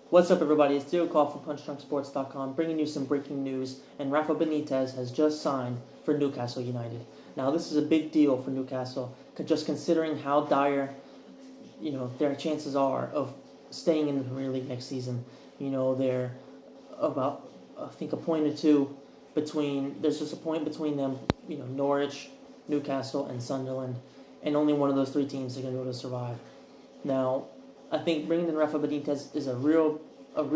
What's up, everybody? It's Diego Call from PunchDrunkSports.com bringing you some breaking news, and Rafa Benitez has just signed for Newcastle United. Now, this is a big deal for Newcastle, just considering how dire, their chances are of staying in the Premier League next season. They're about, I think, a point or two there's just a point between them, Norwich, Newcastle, and Sunderland, and only one of those three teams are going to be able to survive. Now, I think bringing in Rafa Benitez is a real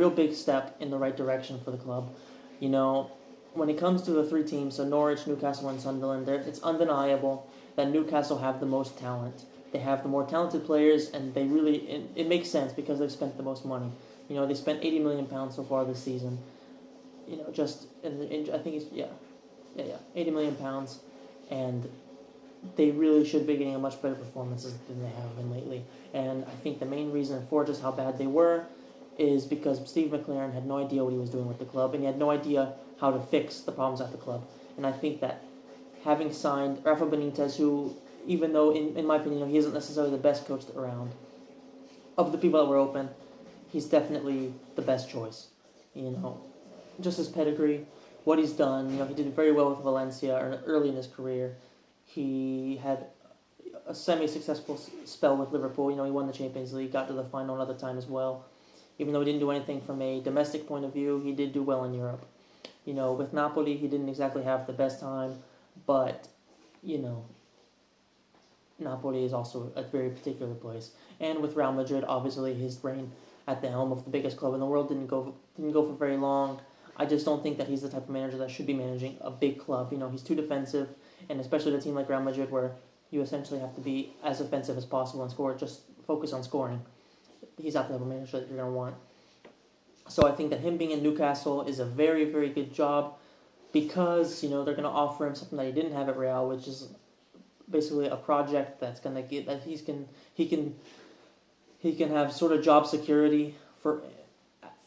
big step in the right direction for the club. When it comes to the three teams, so Norwich, Newcastle, and Sunderland, it's undeniable that Newcastle have the most talent. They have the more talented players, and it makes sense because they've spent the most money. They spent £80 million so far this season. I think it's £80 million, and they really should be getting a much better performances than they have been lately. And I think the main reason for just how bad they were is because Steve McLaren had no idea what he was doing with the club, and he had no idea how to fix the problems at the club. And I think that having signed Rafa Benitez, who, even though in my opinion he isn't necessarily the best coach around, of the people that were open, he's definitely the best choice. Just his pedigree, what he's done. He did very well with Valencia early in his career. He had a semi-successful spell with Liverpool. He won the Champions League, got to the final another time as well. Even though he didn't do anything from a domestic point of view, he did do well in Europe. With Napoli, he didn't exactly have the best time, but, Napoli is also a very particular place. And with Real Madrid, obviously, his reign at the helm of the biggest club in the world didn't go for very long. I just don't think that he's the type of manager that should be managing a big club. He's too defensive, and especially a team like Real Madrid, where you essentially have to be as offensive as possible and just focus on scoring. He's not the type of manager that you're going to want. So I think that him being in Newcastle is a very, very good job because, they're going to offer him something that he didn't have at Real, which is basically a project that's going to get that he can have sort of job security for.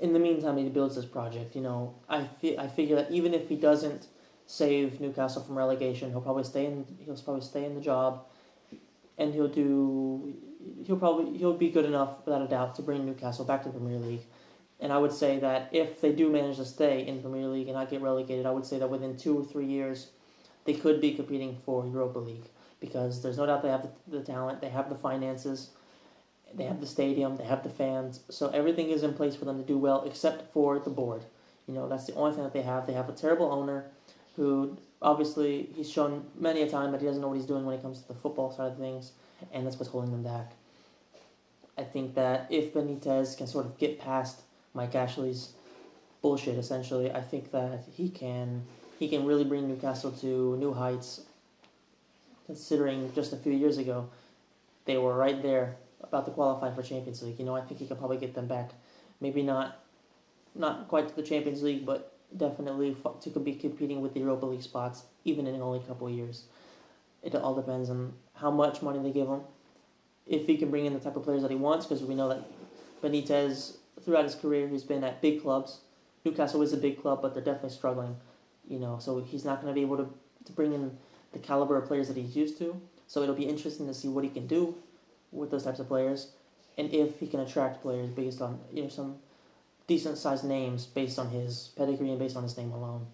In the meantime, he builds this project. I figure that even if he doesn't save Newcastle from relegation, he'll probably stay in the job, and he'll be good enough without a doubt to bring Newcastle back to the Premier League. And I would say that if they do manage to stay in the Premier League and not get relegated, I would say that within 2 or 3 years, they could be competing for Europa League, because there's no doubt they have the talent, they have the finances, they have the stadium, they have the fans, so everything is in place for them to do well except for the board. That's the only thing that they have. They have a terrible owner who, obviously, he's shown many a time that he doesn't know what he's doing when it comes to the football side of things, and that's what's holding them back. I think that if Benitez can sort of get past Mike Ashley's bullshit, essentially, I think that he can really bring Newcastle to new heights, considering just a few years ago they were right there about to qualify for Champions League. I think he could probably get them back. Maybe not quite to the Champions League, but definitely to be competing with the Europa League spots, even in only a couple of years. It all depends on how much money they give him, if he can bring in the type of players that he wants, because we know that Benitez, throughout his career, he's been at big clubs. Newcastle is a big club, but they're definitely struggling. So he's not going to be able to bring in the caliber of players that he's used to. So it'll be interesting to see what he can do with those types of players, and if he can attract players based on some decent sized names based on his pedigree and based on his name alone.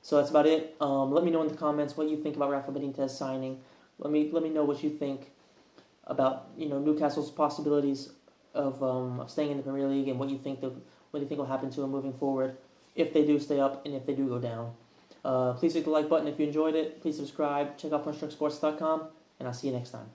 So that's about it. Let me know in the comments what you think about Rafa Benitez signing. Let me know what you think about Newcastle's possibilities of staying in the Premier League, and what you think will happen to him moving forward if they do stay up and if they do go down. Please click the like button if you enjoyed it. Please subscribe. Check out PunchDrunkSports.com, and I'll see you next time.